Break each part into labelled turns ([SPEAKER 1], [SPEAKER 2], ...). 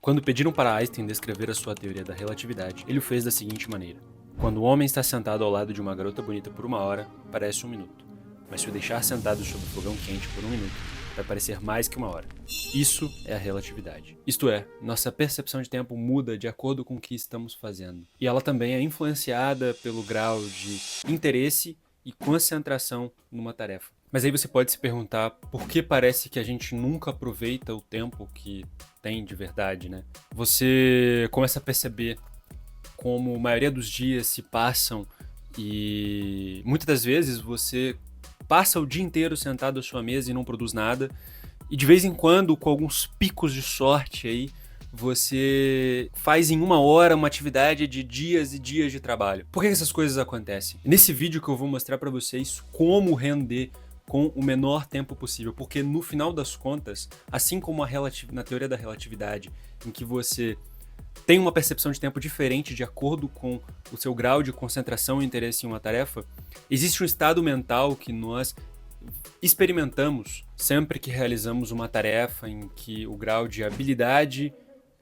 [SPEAKER 1] Quando pediram para Einstein descrever a sua teoria da relatividade, ele o fez da seguinte maneira: quando o homem está sentado ao lado de uma garota bonita por 1 hora, parece 1 minuto. Mas se o deixar sentado sob o fogão quente por 1 minuto, vai parecer mais que 1 hora. Isso é a relatividade. Isto é, nossa percepção de tempo muda de acordo com o que estamos fazendo. E ela também é influenciada pelo grau de interesse e concentração numa tarefa. Mas aí você pode se perguntar por que parece que a gente nunca aproveita o tempo que tem de verdade, né? Você começa a perceber como a maioria dos dias se passam e muitas das vezes você passa o dia inteiro sentado à sua mesa e não produz nada, e de vez em quando, com alguns picos de sorte aí, você faz em 1 hora uma atividade de dias e dias de trabalho. Por que essas coisas acontecem? Nesse vídeo que eu vou mostrar para vocês como render com o menor tempo possível, porque no final das contas, assim como na teoria da relatividade, em que você tem uma percepção de tempo diferente de acordo com o seu grau de concentração e interesse em uma tarefa, existe um estado mental que nós experimentamos sempre que realizamos uma tarefa em que o grau de habilidade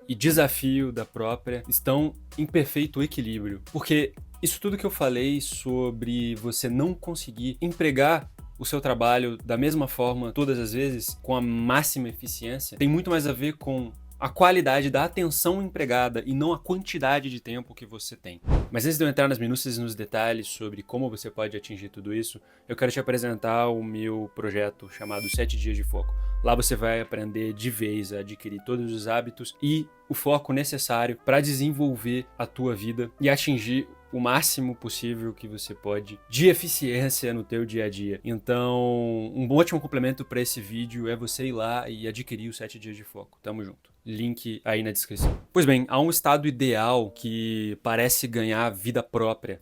[SPEAKER 1] e desafio da própria estão em perfeito equilíbrio. Porque isso tudo que eu falei sobre você não conseguir empregar o seu trabalho da mesma forma todas as vezes, com a máxima eficiência, tem muito mais a ver com a qualidade da atenção empregada e não a quantidade de tempo que você tem. Mas antes de eu entrar nas minúcias e nos detalhes sobre como você pode atingir tudo isso, eu quero te apresentar o meu projeto chamado 7 Dias de Foco. Lá você vai aprender de vez a adquirir todos os hábitos e o foco necessário para desenvolver a tua vida e atingir o máximo possível que você pode de eficiência no teu dia a dia. Então, um ótimo complemento para esse vídeo é você ir lá e adquirir os 7 dias de foco. Tamo junto. Link aí na descrição. Pois bem, há um estado ideal que parece ganhar vida própria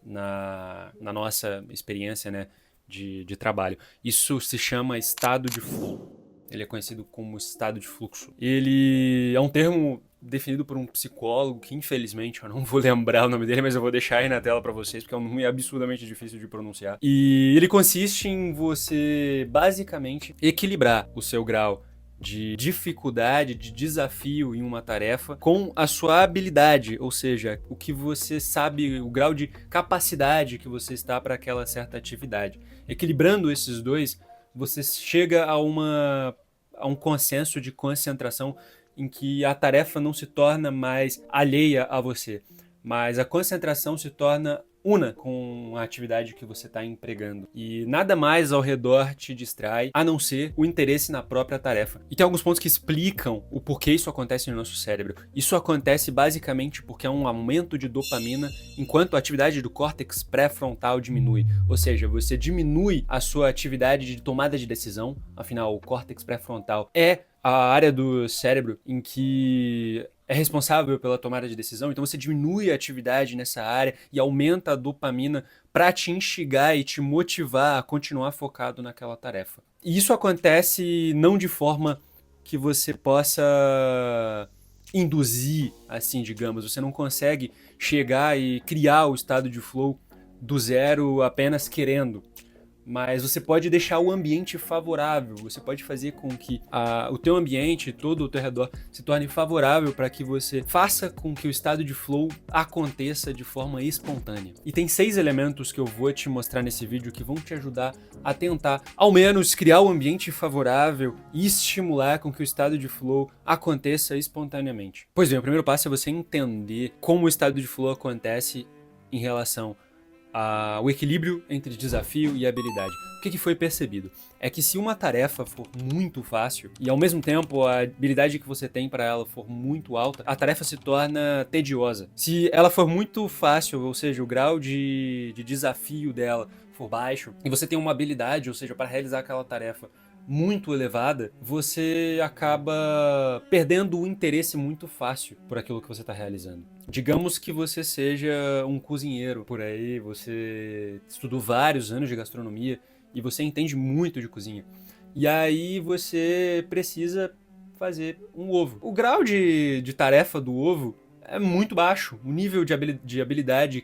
[SPEAKER 1] na nossa experiência, né, de trabalho. Isso se chama estado de flow. Ele é conhecido como estado de fluxo. Ele é um termo definido por um psicólogo que, infelizmente, eu não vou lembrar o nome dele, mas eu vou deixar aí na tela pra vocês, porque é um nome absurdamente difícil de pronunciar. E ele consiste em você, basicamente, equilibrar o seu grau de dificuldade, de desafio em uma tarefa com a sua habilidade, ou seja, o que você sabe, o grau de capacidade que você está para aquela certa atividade. Equilibrando esses dois, você chega a um consenso de concentração em que a tarefa não se torna mais alheia a você, mas a concentração se torna una com a atividade que você está empregando. E nada mais ao redor te distrai, a não ser o interesse na própria tarefa. E tem alguns pontos que explicam o porquê isso acontece no nosso cérebro. Isso acontece basicamente porque há um aumento de dopamina enquanto a atividade do córtex pré-frontal diminui. Ou seja, você diminui a sua atividade de tomada de decisão, afinal o córtex pré-frontal é a área do cérebro em que é responsável pela tomada de decisão, então você diminui a atividade nessa área e aumenta a dopamina para te instigar e te motivar a continuar focado naquela tarefa. E isso acontece não de forma que você possa induzir, assim, digamos, você não consegue chegar e criar o estado de flow do zero apenas querendo. Mas você pode deixar o ambiente favorável, você pode fazer com que o teu ambiente, todo ao teu redor, se torne favorável para que você faça com que o estado de flow aconteça de forma espontânea. E tem 6 elementos que eu vou te mostrar nesse vídeo que vão te ajudar a tentar, ao menos, criar um ambiente favorável e estimular com que o estado de flow aconteça espontaneamente. Pois bem, o primeiro passo é você entender como o estado de flow acontece em relação o equilíbrio entre desafio e habilidade. O que foi percebido? É que se uma tarefa for muito fácil e ao mesmo tempo a habilidade que você tem para ela for muito alta, a tarefa se torna tediosa. Se ela for muito fácil, ou seja, o grau de desafio dela for baixo, e você tem uma habilidade, ou seja, para realizar aquela tarefa muito elevada, você acaba perdendo o interesse muito fácil por aquilo que você está realizando. Digamos que você seja um cozinheiro por aí, você estudou vários anos de gastronomia e você entende muito de cozinha. E aí você precisa fazer um ovo. O grau de tarefa do ovo é muito baixo, o nível de habilidade,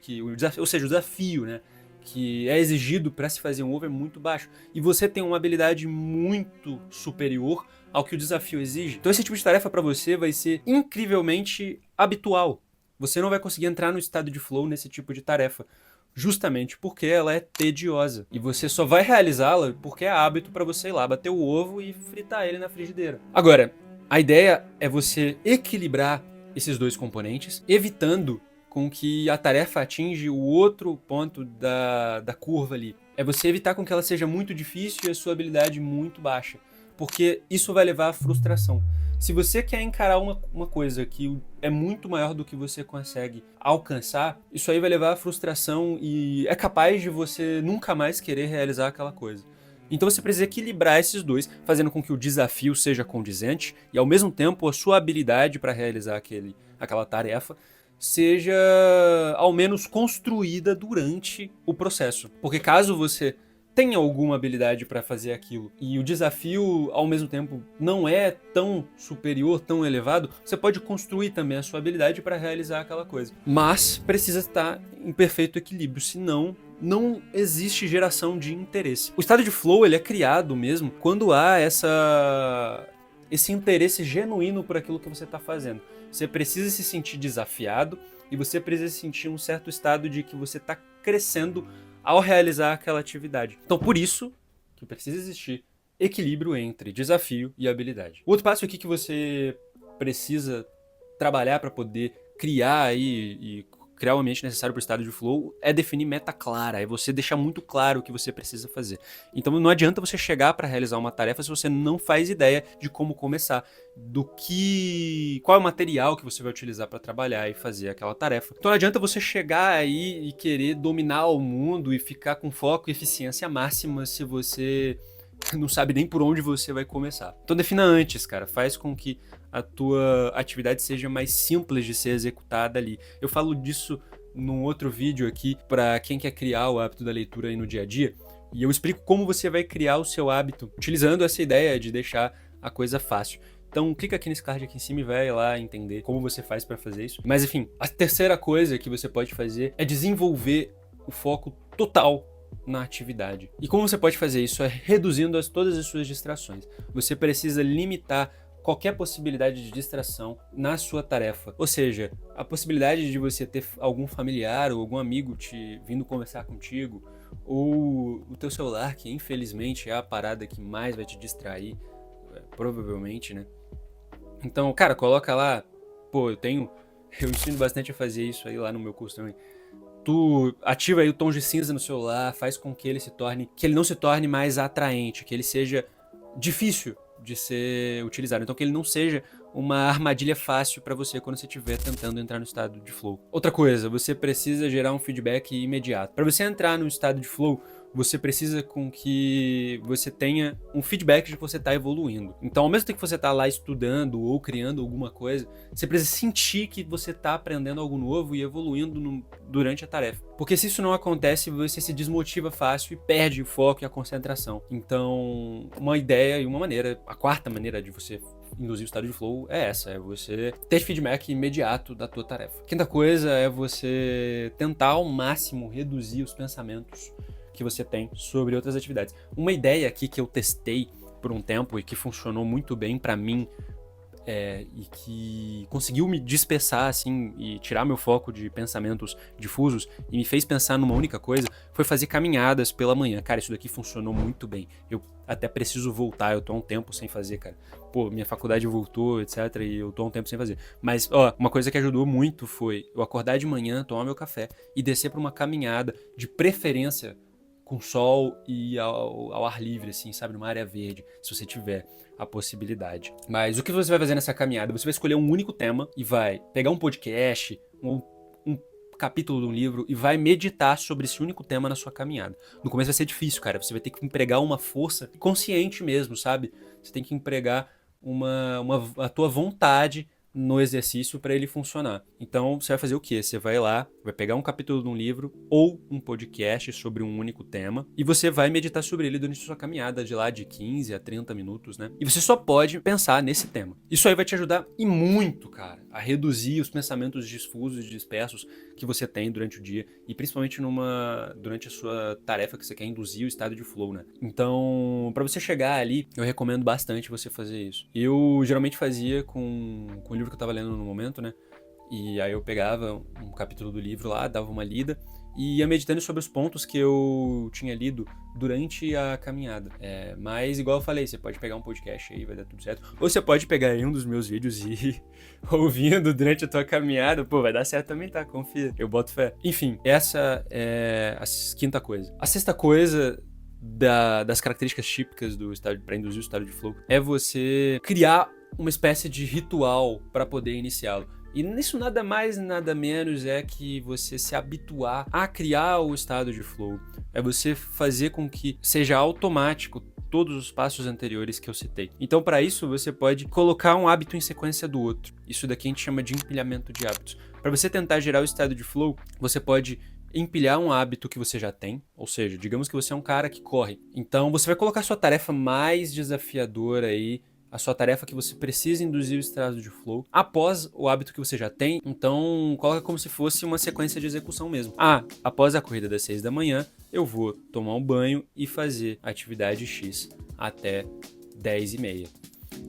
[SPEAKER 1] ou seja, o desafio, né, que é exigido para se fazer um ovo é muito baixo. E você tem uma habilidade muito superior ao que o desafio exige. Então esse tipo de tarefa para você vai ser incrivelmente habitual. Você não vai conseguir entrar no estado de flow nesse tipo de tarefa, justamente porque ela é tediosa. E você só vai realizá-la porque é hábito para você ir lá bater o ovo e fritar ele na frigideira. Agora, a ideia é você equilibrar esses dois componentes, evitando com que a tarefa atinja o outro ponto da curva ali. É você evitar com que ela seja muito difícil e a sua habilidade muito baixa, porque isso vai levar à frustração. Se você quer encarar uma coisa que é muito maior do que você consegue alcançar, isso aí vai levar à frustração e é capaz de você nunca mais querer realizar aquela coisa. Então você precisa equilibrar esses dois, fazendo com que o desafio seja condizente e ao mesmo tempo a sua habilidade para realizar aquela tarefa seja ao menos construída durante o processo. Porque caso você tenha alguma habilidade para fazer aquilo e o desafio ao mesmo tempo não é tão superior, tão elevado, você pode construir também a sua habilidade para realizar aquela coisa. Mas precisa estar em perfeito equilíbrio, senão não existe geração de interesse. O estado de flow ele é criado mesmo quando há esse interesse genuíno por aquilo que você está fazendo. Você precisa se sentir desafiado e você precisa sentir um certo estado de que você está crescendo ao realizar aquela atividade. Então, por isso que precisa existir equilíbrio entre desafio e habilidade. O outro passo aqui que você precisa trabalhar para poder criar e criar o ambiente necessário para o estado de flow é definir meta clara, é você deixar muito claro o que você precisa fazer. Então não adianta você chegar para realizar uma tarefa se você não faz ideia de como começar, qual é o material que você vai utilizar para trabalhar e fazer aquela tarefa. Então não adianta você chegar aí e querer dominar o mundo e ficar com foco e eficiência máxima se você não sabe nem por onde você vai começar. Então defina antes, cara. Faz com que a tua atividade seja mais simples de ser executada ali. Eu falo disso num outro vídeo aqui para quem quer criar o hábito da leitura aí no dia a dia. E eu explico como você vai criar o seu hábito utilizando essa ideia de deixar a coisa fácil. Então clica aqui nesse card aqui em cima e vai lá entender como você faz para fazer isso. Mas enfim, a terceira coisa que você pode fazer é desenvolver o foco total na atividade. E como você pode fazer isso? É reduzindo todas as suas distrações. Você precisa limitar qualquer possibilidade de distração na sua tarefa. Ou seja, a possibilidade de você ter algum familiar ou algum amigo vindo conversar contigo, ou o teu celular, que infelizmente é a parada que mais vai te distrair, provavelmente, né? Então, cara, coloca lá, eu ensino bastante a fazer isso aí lá no meu curso também. Tu ativa aí o tom de cinza no celular, faz com que ele não se torne mais atraente, que ele seja difícil de ser utilizado, então que ele não seja uma armadilha fácil para você quando você estiver tentando entrar no estado de flow. Outra coisa, você precisa gerar um feedback imediato. Para você entrar no estado de flow, você precisa com que você tenha um feedback de que você está evoluindo. Então, ao mesmo tempo que você está lá estudando ou criando alguma coisa, você precisa sentir que você está aprendendo algo novo e evoluindo durante a tarefa. Porque se isso não acontece, você se desmotiva fácil e perde o foco e a concentração. Então, uma ideia e uma maneira, a quarta maneira de você induzir o estado de flow é essa, é você ter feedback imediato da tua tarefa. Quinta coisa é você tentar ao máximo reduzir os pensamentos que você tem sobre outras atividades. Uma ideia aqui que eu testei por um tempo e que funcionou muito bem pra mim e que conseguiu me dispersar assim e tirar meu foco de pensamentos difusos e me fez pensar numa única coisa, foi fazer caminhadas pela manhã. Cara, isso daqui funcionou muito bem. Eu até preciso voltar, eu tô há um tempo sem fazer, cara. Minha faculdade voltou, etc, e eu tô há um tempo sem fazer. Mas, uma coisa que ajudou muito foi eu acordar de manhã, tomar meu café e descer pra uma caminhada, de preferência com sol e ao ar livre, assim, sabe? Numa área verde, se você tiver a possibilidade. Mas o que você vai fazer nessa caminhada? Você vai escolher um único tema e vai pegar um podcast, um capítulo de um livro e vai meditar sobre esse único tema na sua caminhada. No começo vai ser difícil, cara. Você vai ter que empregar uma força consciente mesmo, sabe? Você tem que empregar a tua vontade no exercício para ele funcionar. Então, você vai fazer o quê? Você vai lá, vai pegar um capítulo de um livro ou um podcast sobre um único tema e você vai meditar sobre ele durante a sua caminhada de lá de 15 a 30 minutos, né? E você só pode pensar nesse tema. Isso aí vai te ajudar e muito, cara, a reduzir os pensamentos difusos e dispersos que você tem durante o dia e principalmente durante a sua tarefa que você quer induzir o estado de flow, né? Então, para você chegar ali, eu recomendo bastante você fazer isso. Eu geralmente fazia com o livro que eu tava lendo no momento, né? E aí eu pegava um capítulo do livro lá, dava uma lida e ia meditando sobre os pontos que eu tinha lido durante a caminhada. Mas igual eu falei, você pode pegar um podcast aí, vai dar tudo certo. Ou você pode pegar aí um dos meus vídeos e ir ouvindo durante a tua caminhada. Pô, vai dar certo também, tá? Confia. Eu boto fé. Enfim, essa é a quinta coisa. A sexta coisa das características típicas do estado para induzir o estado de flow é você criar uma espécie de ritual para poder iniciá-lo. E nisso nada mais, nada menos é que você se habituar a criar o estado de flow. É você fazer com que seja automático todos os passos anteriores que eu citei. Então, para isso, você pode colocar um hábito em sequência do outro. Isso daqui a gente chama de empilhamento de hábitos. Para você tentar gerar o estado de flow, você pode empilhar um hábito que você já tem, ou seja, digamos que você é um cara que corre. Então, você vai colocar a sua tarefa mais desafiadora aí, a sua tarefa que você precisa induzir o estado de flow após o hábito que você já tem. Então, coloca como se fosse uma sequência de execução mesmo. Após a corrida das 6 da manhã, eu vou tomar um banho e fazer a atividade X até 10h30.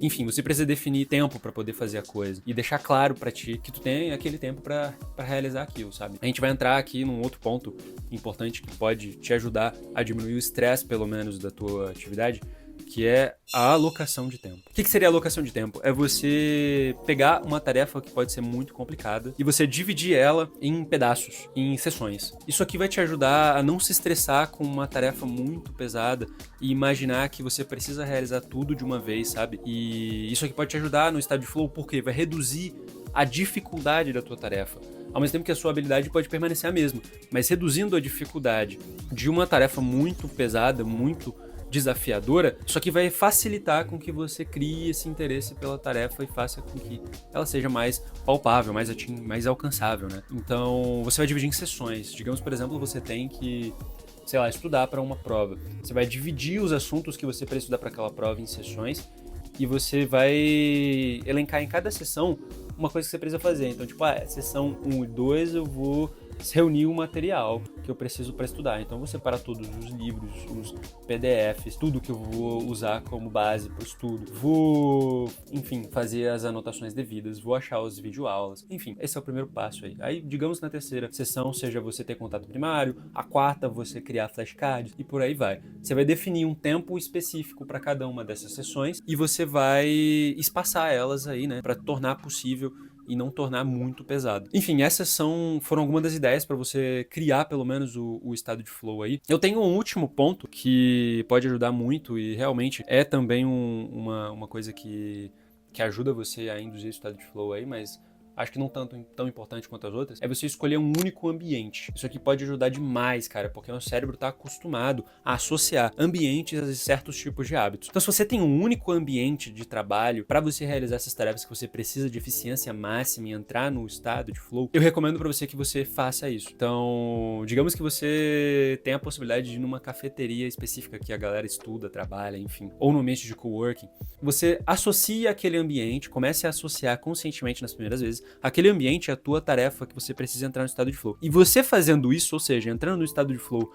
[SPEAKER 1] Enfim, você precisa definir tempo para poder fazer a coisa e deixar claro para ti que tu tem aquele tempo para realizar aquilo, sabe? A gente vai entrar aqui num outro ponto importante que pode te ajudar a diminuir o estresse, pelo menos, da tua atividade, que é a alocação de tempo. O que seria a alocação de tempo? É você pegar uma tarefa que pode ser muito complicada e você dividir ela em pedaços, em sessões. Isso aqui vai te ajudar a não se estressar com uma tarefa muito pesada e imaginar que você precisa realizar tudo de uma vez, sabe? E isso aqui pode te ajudar no estado de flow porque vai reduzir a dificuldade da tua tarefa. Ao mesmo tempo que a sua habilidade pode permanecer a mesma, mas reduzindo a dificuldade de uma tarefa muito pesada, muito desafiadora, isso aqui vai facilitar com que você crie esse interesse pela tarefa e faça com que ela seja mais palpável, mais alcançável, né? Então, você vai dividir em sessões. Digamos, por exemplo, você tem que, sei lá, estudar para uma prova. Você vai dividir os assuntos que você precisa estudar para aquela prova em sessões e você vai elencar em cada sessão uma coisa que você precisa fazer. Então, tipo, sessão 1 e 2 eu vou reunir o material que eu preciso para estudar. Então, eu vou separar todos os livros, os PDFs, tudo que eu vou usar como base para o estudo. Vou, enfim, fazer as anotações devidas, vou achar as videoaulas. Enfim, esse é o primeiro passo aí. Aí, digamos na terceira sessão, seja você ter contato primário, a quarta você criar flashcards e por aí vai. Você vai definir um tempo específico para cada uma dessas sessões e você vai espaçar elas aí, né, para tornar possível e não tornar muito pesado. Enfim, essas foram algumas das ideias para você criar pelo menos o estado de flow aí. Eu tenho um último ponto que pode ajudar muito e realmente é também uma coisa que ajuda você a induzir o estado de flow aí, mas acho que não tão importante quanto as outras, é você escolher um único ambiente. Isso aqui pode ajudar demais, cara, porque o nosso cérebro está acostumado a associar ambientes a certos tipos de hábitos. Então, se você tem um único ambiente de trabalho para você realizar essas tarefas que você precisa de eficiência máxima e entrar no estado de flow, eu recomendo para você que você faça isso. Então, digamos que você tem a possibilidade de ir numa cafeteria específica que a galera estuda, trabalha, enfim, ou no ambiente de coworking, você associa aquele ambiente, comece a associar conscientemente nas primeiras vezes, aquele ambiente é a tua tarefa que você precisa entrar no estado de flow. E você fazendo isso, ou seja, entrando no estado de flow,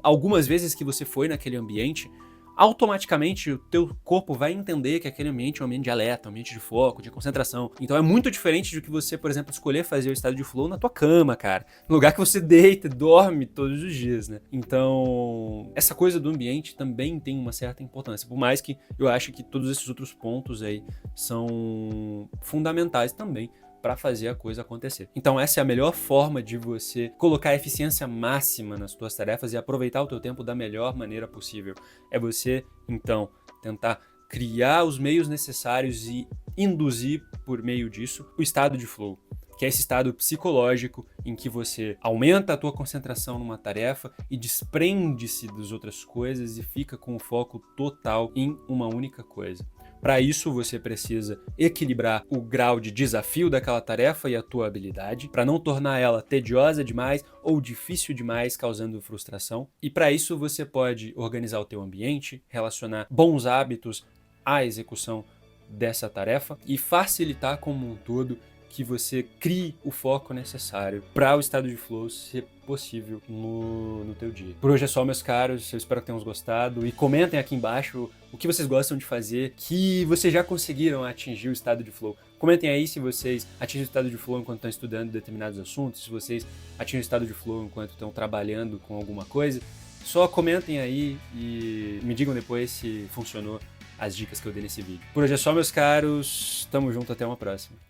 [SPEAKER 1] algumas vezes que você foi naquele ambiente, automaticamente o teu corpo vai entender que aquele ambiente é um ambiente de alerta, um ambiente de foco, de concentração. Então é muito diferente do que você, por exemplo, escolher fazer o estado de flow na tua cama, cara. No lugar que você deita, dorme todos os dias, né? Então, essa coisa do ambiente também tem uma certa importância. Por mais que eu ache que todos esses outros pontos aí são fundamentais também para fazer a coisa acontecer. Então essa é a melhor forma de você colocar a eficiência máxima nas suas tarefas e aproveitar o teu tempo da melhor maneira possível. É você, então, tentar criar os meios necessários e induzir por meio disso o estado de flow, que é esse estado psicológico em que você aumenta a tua concentração numa tarefa e desprende-se das outras coisas e fica com o foco total em uma única coisa. Para isso, você precisa equilibrar o grau de desafio daquela tarefa e a tua habilidade, para não tornar ela tediosa demais ou difícil demais, causando frustração. E para isso, você pode organizar o teu ambiente, relacionar bons hábitos à execução dessa tarefa e facilitar como um todo que você crie o foco necessário para o estado de flow ser possível no teu dia. Por hoje é só, meus caros, eu espero que tenham gostado e comentem aqui embaixo o que vocês gostam de fazer, que vocês já conseguiram atingir o estado de flow. Comentem aí se vocês atingem o estado de flow enquanto estão estudando determinados assuntos, se vocês atingem o estado de flow enquanto estão trabalhando com alguma coisa. Só comentem aí e me digam depois se funcionou as dicas que eu dei nesse vídeo. Por hoje é só, meus caros, tamo junto, até uma próxima.